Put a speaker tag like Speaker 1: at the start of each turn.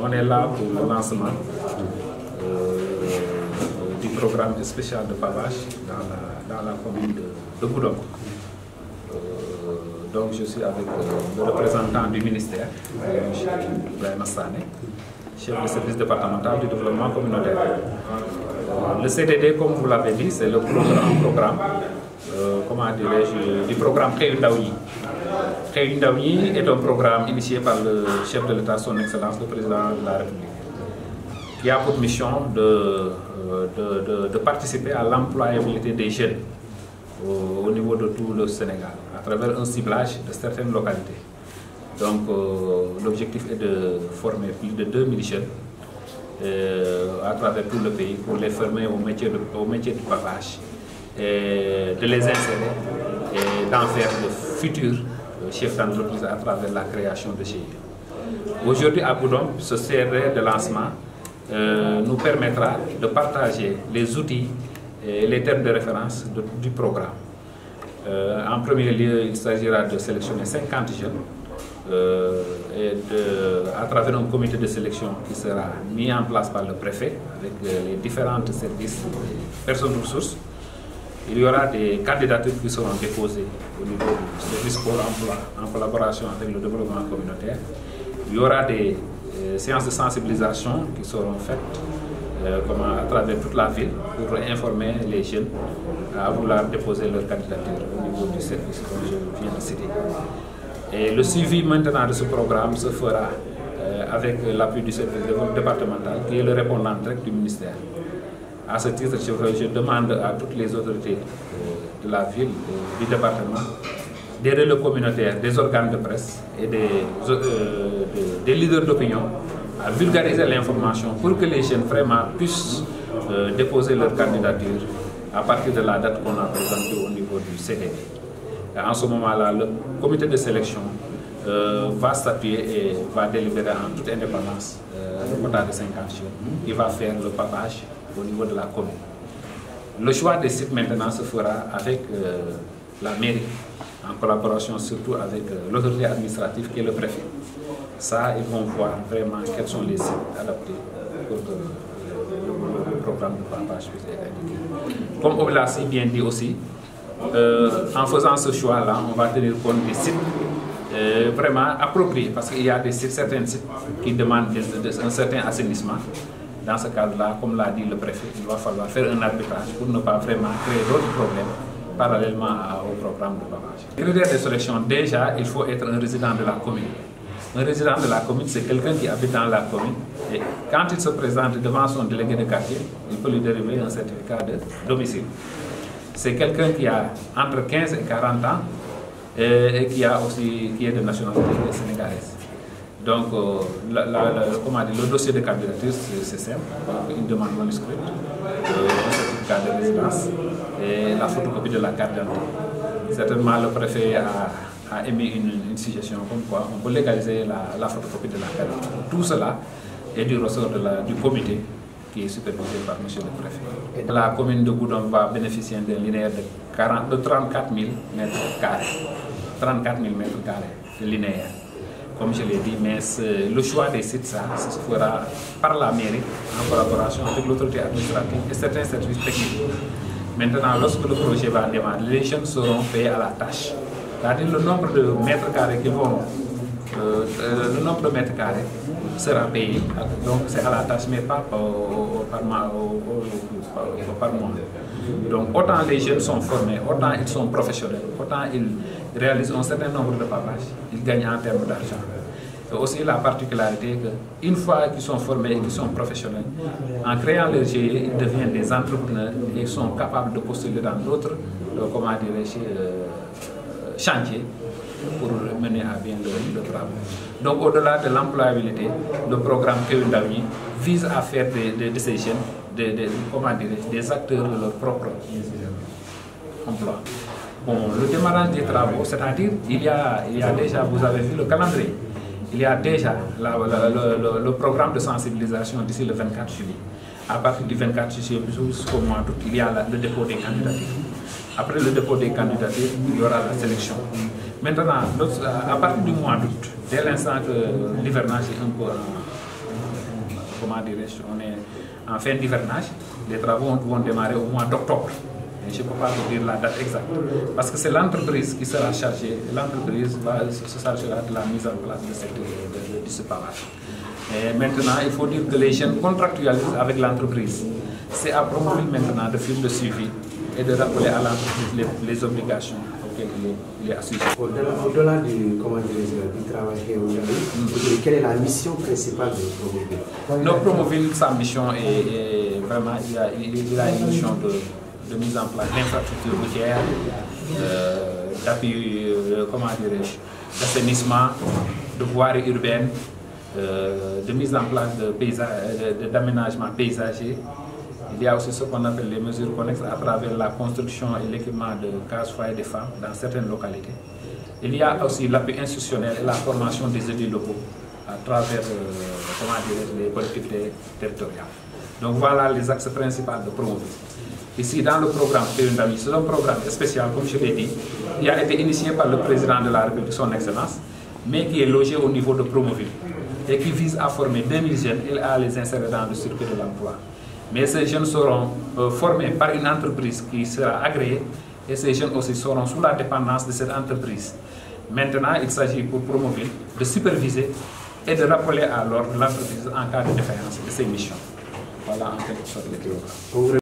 Speaker 1: On est là pour le lancement du programme spécial de pavage dans la commune de Goudomp. Donc je suis avec le représentant du ministère, M. Ibrahima Sané, chef du service départemental du développement communautaire. Le CDD, comme vous l'avez dit, c'est le programme du programme Xëyu Ndaw Ñi. Xëyu Ndaw Ñi est un programme initié par le chef de l'État, son Excellence, le président de la République, qui a pour mission de participer à l'employabilité des jeunes au niveau de tout le Sénégal, à travers un ciblage de certaines localités. Donc l'objectif est de former plus de 2000 jeunes à travers tout le pays pour les former au métier du pavage, et de les insérer et d'en faire de futurs chefs d'entreprise à travers la création de GIE. Aujourd'hui à Goudomp, ce CRD de lancement nous permettra de partager les outils et les termes de référence du programme. En premier lieu, il s'agira de sélectionner 50 jeunes à travers un comité de sélection qui sera mis en place par le préfet avec les différents services et personnes ressources. Il y aura des candidatures qui seront déposées au niveau du service Pôle emploi en collaboration avec le développement communautaire. Il y aura des séances de sensibilisation qui seront faites à travers toute la ville pour informer les jeunes à vouloir déposer leur candidature au niveau du service dont je viens de citer. Et le suivi maintenant de ce programme se fera avec l'appui du service départemental qui est le répondant direct du ministère. À ce titre, je demande à toutes les autorités de la ville, du département, des relais communautaires, des organes de presse et des leaders d'opinion à vulgariser l'information pour que les jeunes vraiment puissent déposer leur candidature à partir de la date qu'on a présentée au niveau du CDD. Et en ce moment-là, le comité de sélection va s'appuyer et va délibérer en toute indépendance le quota de 50 jeunes. Il va faire le pavage au niveau de la commune. Le choix des sites maintenant se fera avec la mairie, en collaboration surtout avec l'autorité administrative qui est le préfet. Ça, ils vont voir vraiment quels sont les sites adaptés pour que le programme de pavage puisse être indiqué. Comme on l'a si bien dit aussi, en faisant ce choix-là, on va tenir compte des sites vraiment appropriés, parce qu'il y a certains sites qui demandent un certain assainissement. Dans ce cadre-là, comme l'a dit le préfet, il va falloir faire un arbitrage pour ne pas vraiment créer d'autres problèmes parallèlement au programme de pavage. Le critère de sélection, déjà, il faut être un résident de la commune. Un résident de la commune, c'est quelqu'un qui habite dans la commune et quand il se présente devant son délégué de quartier, il peut lui dériver un certificat de domicile. C'est quelqu'un qui a entre 15 et 40 ans et qui est de nationalité sénégalaise. Donc, le dossier de candidature, c'est simple, une demande manuscrite, un certificat de résidence et la photocopie de la carte d'identité. Certainement, le préfet a émis une suggestion comme quoi on peut légaliser la photocopie de la carte d'identité. Tout cela est du ressort du comité qui est supervisé par M. le préfet. La commune de Goudomp va bénéficier d'un linéaire de 34 000 mètres carrés. 34 000 mètres carrés de linéaire. Comme je l'ai dit, mais le choix des sites, ça se fera par la mairie en collaboration avec l'autorité administrative et certains services techniques. Maintenant, lorsque le projet va démarrer, les jeunes seront payés à la tâche. C'est-à-dire le nombre de mètres carrés sera payé, donc c'est à la tâche, mais pas par mois. Donc autant les jeunes sont formés, autant ils sont professionnels, autant ils réalisent un certain nombre de pavages, ils gagnent en termes d'argent. Et aussi la particularité qu'une fois qu'ils sont formés et qu'ils sont professionnels, en créant leur GIE, ils deviennent des entrepreneurs et ils sont capables de postuler dans d'autres chantiers pour mener à bien le travail. Donc au-delà de l'employabilité, le programme Xëyu Ndaw Ñi vise à faire de ces jeunes des acteurs de leur propre emploi. Bon, le démarrage des travaux, c'est-à-dire il y a déjà, vous avez vu le calendrier, il y a déjà le programme de sensibilisation d'ici le 24 juillet. À partir du 24 juillet jusqu'au mois d'août, il y a le dépôt des candidatures. Après le dépôt des candidatures, il y aura la sélection. Maintenant, à partir du mois d'août, dès l'instant que l'hivernage est un peu comment dirais-je, on est en fin d'hivernage. Les travaux vont démarrer au mois d'octobre. Je ne peux pas vous dire la date exacte. Parce que c'est l'entreprise qui sera chargée, l'entreprise se chargera de la mise en place de ce pavage. Et maintenant, il faut dire que les jeunes contractualisent avec l'entreprise. C'est à Promoville maintenant de faire le suivi et de rappeler à l'entreprise les obligations auxquelles il est assujetti.
Speaker 2: Au-delà du travail aujourd'hui, quelle est la mission principale de Promoville?
Speaker 1: Donc Promoville, sa mission est vraiment, il a une mission de mise en place d'infrastructures routières, d'appui, comment dirais-je, d'assainissement, de voiries urbaines, de mise en place d'aménagement paysager. Il y a aussi ce qu'on appelle les mesures connexes à travers la construction et l'équipement de cases foyers des femmes dans certaines localités. Il y a aussi l'appui institutionnel et la formation des élus locaux à travers les collectivités territoriales. Donc voilà les axes principaux de Promoville. Ici, dans le programme Péundami, c'est un programme spécial, comme je l'ai dit, qui a été initié par le président de la République, son Excellence, mais qui est logé au niveau de Promoville et qui vise à former 2000 jeunes et à les insérer dans le circuit de l'emploi. Mais ces jeunes seront formés par une entreprise qui sera agréée et ces jeunes aussi seront sous la dépendance de cette entreprise. Maintenant, il s'agit pour Promoville de superviser et de rappeler à l'ordre l'entreprise en cas de défaillance de ses missions. Voilà en quelque sorte le programme.